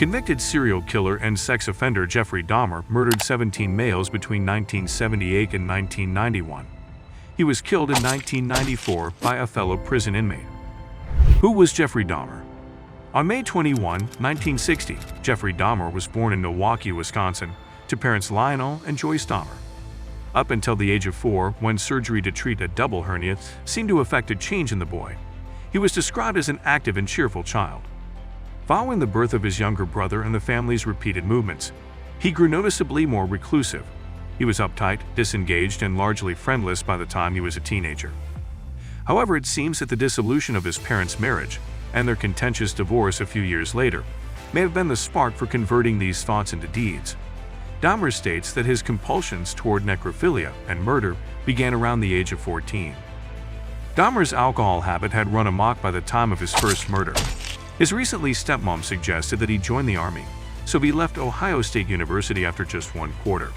Convicted serial killer and sex offender Jeffrey Dahmer murdered 17 males between 1978 and 1991. He was killed in 1994 by a fellow prison inmate. Who was Jeffrey Dahmer? On May 21, 1960, Jeffrey Dahmer was born in Milwaukee, Wisconsin, to parents Lionel and Joyce Dahmer. Up until the age of 4, when surgery to treat a double hernia seemed to affect a change in the boy, he was described as an active and cheerful child. Following the birth of his younger brother and the family's repeated movements, he grew noticeably more reclusive. He was uptight, disengaged, and largely friendless by the time he was a teenager. However, it seems that the dissolution of his parents' marriage and their contentious divorce a few years later may have been the spark for converting these thoughts into deeds. Dahmer states that his compulsions toward necrophilia and murder began around the age of 14. Dahmer's alcohol habit had run amok by the time of his first murder. His recently stepmom suggested that he join the army, so he left Ohio State University after just 1 quarter.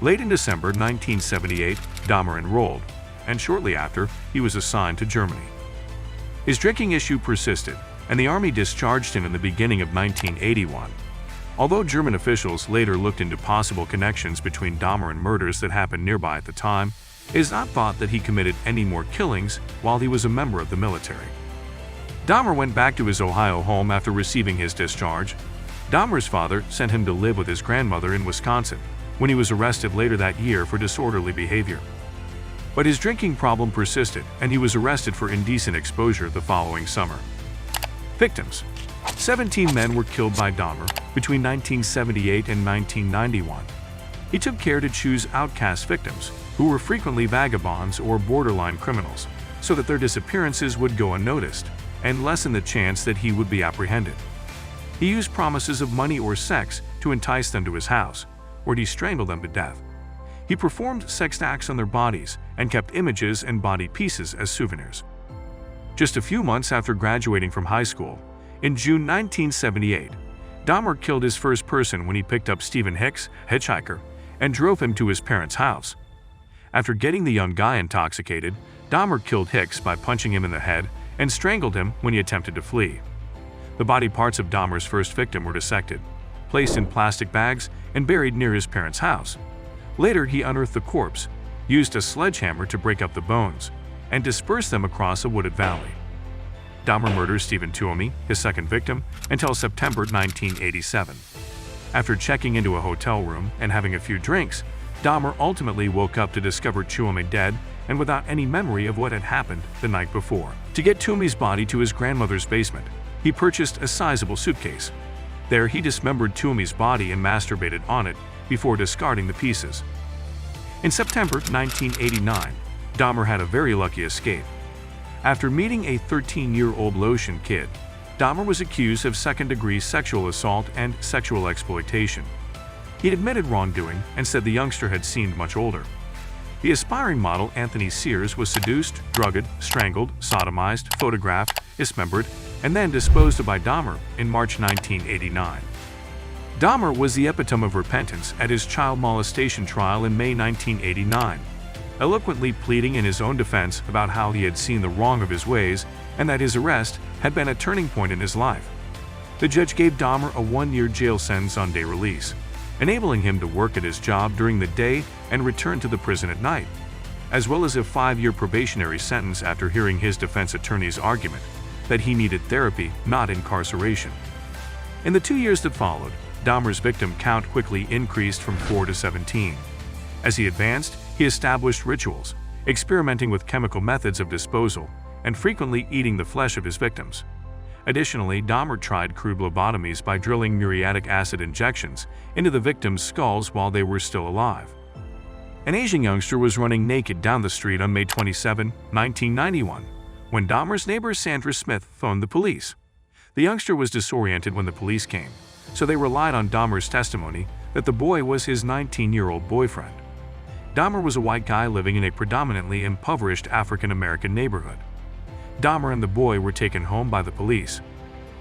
Late in December 1978, Dahmer enrolled, and shortly after, he was assigned to Germany. His drinking issue persisted, and the army discharged him in the beginning of 1981. Although German officials later looked into possible connections between Dahmer and murders that happened nearby at the time, it is not thought that he committed any more killings while he was a member of the military. Dahmer went back to his Ohio home after receiving his discharge. Dahmer's father sent him to live with his grandmother in Wisconsin when he was arrested later that year for disorderly behavior. But his drinking problem persisted, and he was arrested for indecent exposure the following summer. Victims: 17 men were killed by Dahmer between 1978 and 1991. He took care to choose outcast victims, who were frequently vagabonds or borderline criminals, so that their disappearances would go unnoticed and lessen the chance that he would be apprehended. He used promises of money or sex to entice them to his house, where he strangled them to death. He performed sex acts on their bodies and kept images and body pieces as souvenirs. Just a few months after graduating from high school, in June 1978, Dahmer killed his first person when he picked up Stephen Hicks, a hitchhiker, and drove him to his parents' house. After getting the young guy intoxicated, Dahmer killed Hicks by punching him in the head and strangled him when he attempted to flee. The body parts of Dahmer's first victim were dissected, placed in plastic bags, and buried near his parents' house. Later, he unearthed the corpse, used a sledgehammer to break up the bones, and dispersed them across a wooded valley. Dahmer murders Stephen Tuomi, his second victim, until September 1987. After checking into a hotel room and having a few drinks, Dahmer ultimately woke up to discover Tuomi dead and without any memory of what had happened the night before. To get Tuomi's body to his grandmother's basement, he purchased a sizable suitcase. There, he dismembered Tuomi's body and masturbated on it before discarding the pieces. In September 1989, Dahmer had a very lucky escape. After meeting a 13-year-old Laotian kid, Dahmer was accused of second-degree sexual assault and sexual exploitation. He admitted wrongdoing and said the youngster had seemed much older. The aspiring model Anthony Sears was seduced, drugged, strangled, sodomized, photographed, dismembered, and then disposed of by Dahmer in March 1989. Dahmer was the epitome of repentance at his child molestation trial in May 1989, eloquently pleading in his own defense about how he had seen the wrong of his ways and that his arrest had been a turning point in his life. The judge gave Dahmer a 1-year jail sentence on day release, enabling him to work at his job during the day and return to the prison at night, as well as a 5-year probationary sentence after hearing his defense attorney's argument that he needed therapy, not incarceration. In the 2 years that followed, Dahmer's victim count quickly increased from 4 to 17. As he advanced, he established rituals, experimenting with chemical methods of disposal, and frequently eating the flesh of his victims. Additionally, Dahmer tried crude lobotomies by drilling muriatic acid injections into the victims' skulls while they were still alive. An Asian youngster was running naked down the street on May 27, 1991, when Dahmer's neighbor Sandra Smith phoned the police. The youngster was disoriented when the police came, so they relied on Dahmer's testimony that the boy was his 19-year-old boyfriend. Dahmer was a white guy living in a predominantly impoverished African-American neighborhood. Dahmer and the boy were taken home by the police.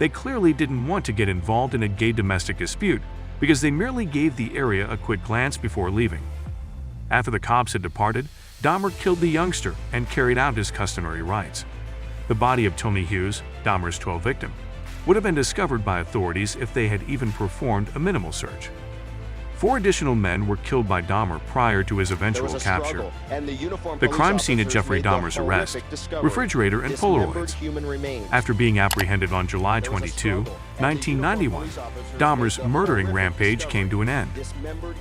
They clearly didn't want to get involved in a gay domestic dispute because they merely gave the area a quick glance before leaving. After the cops had departed, Dahmer killed the youngster and carried out his customary rites. The body of Tony Hughes, Dahmer's 12th victim, would have been discovered by authorities if they had even performed a minimal search. 4 additional men were killed by Dahmer prior to his eventual capture. The crime scene at Jeffrey Dahmer's arrest: refrigerator and Polaroids. After being apprehended on July 22, 1991, Dahmer's murdering rampage came to an end.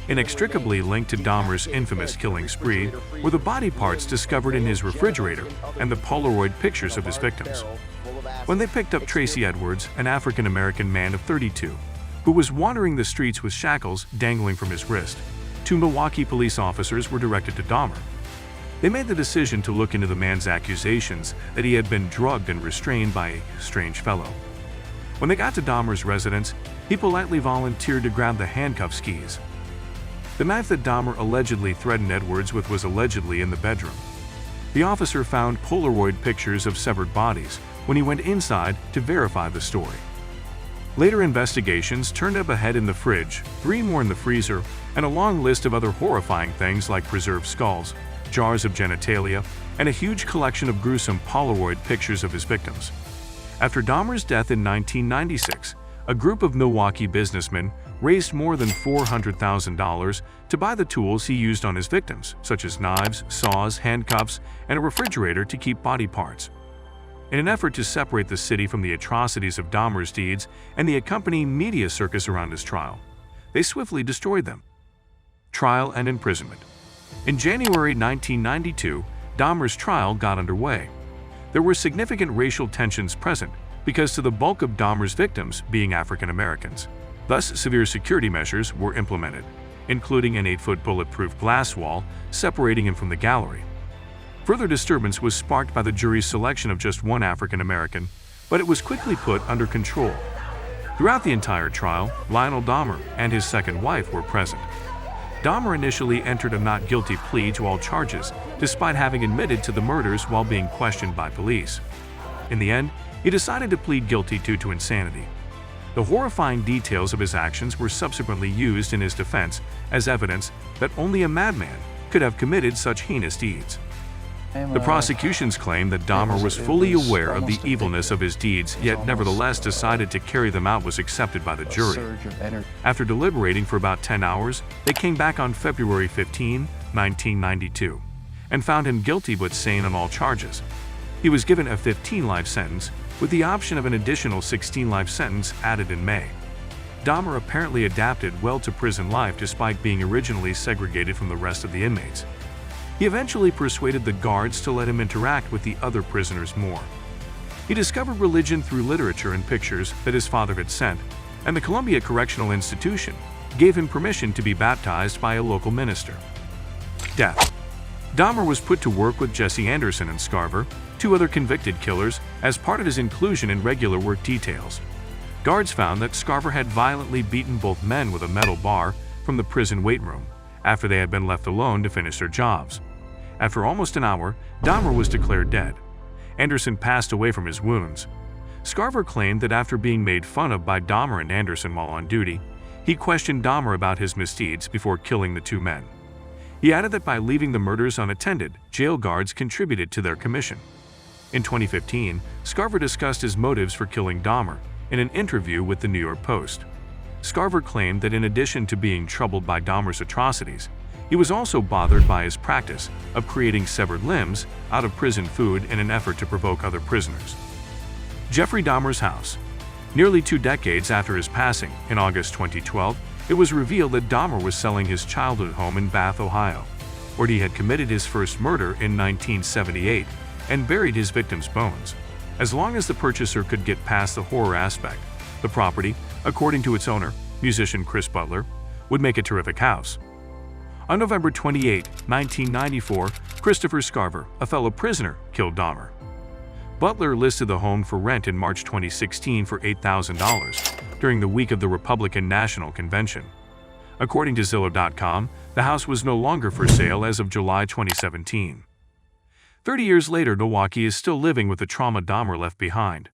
Inextricably linked to Dahmer's infamous killing spree were the body parts discovered in his refrigerator and the Polaroid pictures of his victims. When they picked up Tracy Edwards, an African-American man of 32, who was wandering the streets with shackles dangling from his wrist, 2 Milwaukee police officers were directed to Dahmer. They made the decision to look into the man's accusations that he had been drugged and restrained by a strange fellow. When they got to Dahmer's residence, he politely volunteered to grab the handcuff keys. The knife that Dahmer allegedly threatened Edwards with was allegedly in the bedroom. The officer found Polaroid pictures of severed bodies when he went inside to verify the story. Later investigations turned up a head in the fridge, 3 more in the freezer, and a long list of other horrifying things like preserved skulls, jars of genitalia, and a huge collection of gruesome Polaroid pictures of his victims. After Dahmer's death in 1996, a group of Milwaukee businessmen raised more than $400,000 to buy the tools he used on his victims, such as knives, saws, handcuffs, and a refrigerator to keep body parts. In an effort to separate the city from the atrocities of Dahmer's deeds and the accompanying media circus around his trial, they swiftly destroyed them. Trial and imprisonment. In January 1992, Dahmer's trial got underway. There were significant racial tensions present because of the bulk of Dahmer's victims being African Americans. Thus, severe security measures were implemented, including an 8-foot bulletproof glass wall separating him from the gallery. Further disturbance was sparked by the jury's selection of just 1 African American, but it was quickly put under control. Throughout the entire trial, Lionel Dahmer and his second wife were present. Dahmer initially entered a not guilty plea to all charges, despite having admitted to the murders while being questioned by police. In the end, he decided to plead guilty due to insanity. The horrifying details of his actions were subsequently used in his defense as evidence that only a madman could have committed such heinous deeds. The prosecution's claim that Dahmer was fully aware of the evilness of his deeds, yet nevertheless decided to carry them out, was accepted by the jury. After deliberating for about 10 hours, they came back on February 15, 1992, and found him guilty but sane on all charges. He was given a 15-life sentence, with the option of an additional 16-life sentence added in May. Dahmer apparently adapted well to prison life despite being originally segregated from the rest of the inmates. He eventually persuaded the guards to let him interact with the other prisoners more. He discovered religion through literature and pictures that his father had sent, and the Columbia Correctional Institution gave him permission to be baptized by a local minister. Death. Dahmer was put to work with Jesse Anderson and Scarver, 2 other convicted killers, as part of his inclusion in regular work details. Guards found that Scarver had violently beaten both men with a metal bar from the prison weight room after they had been left alone to finish their jobs. After almost an hour, Dahmer was declared dead. Anderson passed away from his wounds. Scarver claimed that after being made fun of by Dahmer and Anderson while on duty, he questioned Dahmer about his misdeeds before killing the 2 men. He added that by leaving the murders unattended, jail guards contributed to their commission. In 2015, Scarver discussed his motives for killing Dahmer in an interview with the New York Post. Scarver claimed that in addition to being troubled by Dahmer's atrocities, he was also bothered by his practice of creating severed limbs out of prison food in an effort to provoke other prisoners. Jeffrey Dahmer's house. Nearly 2 decades after his passing, in August 2012, it was revealed that Dahmer was selling his childhood home in Bath, Ohio, where he had committed his first murder in 1978 and buried his victims' bones. As long as the purchaser could get past the horror aspect, the property, according to its owner, musician Chris Butler, would make a terrific house. On November 28, 1994, Christopher Scarver, a fellow prisoner, killed Dahmer. Butler listed the home for rent in March 2016 for $8,000 during the week of the Republican National Convention. According to Zillow.com, the house was no longer for sale as of July 2017. 30 years later, Milwaukee is still living with the trauma Dahmer left behind.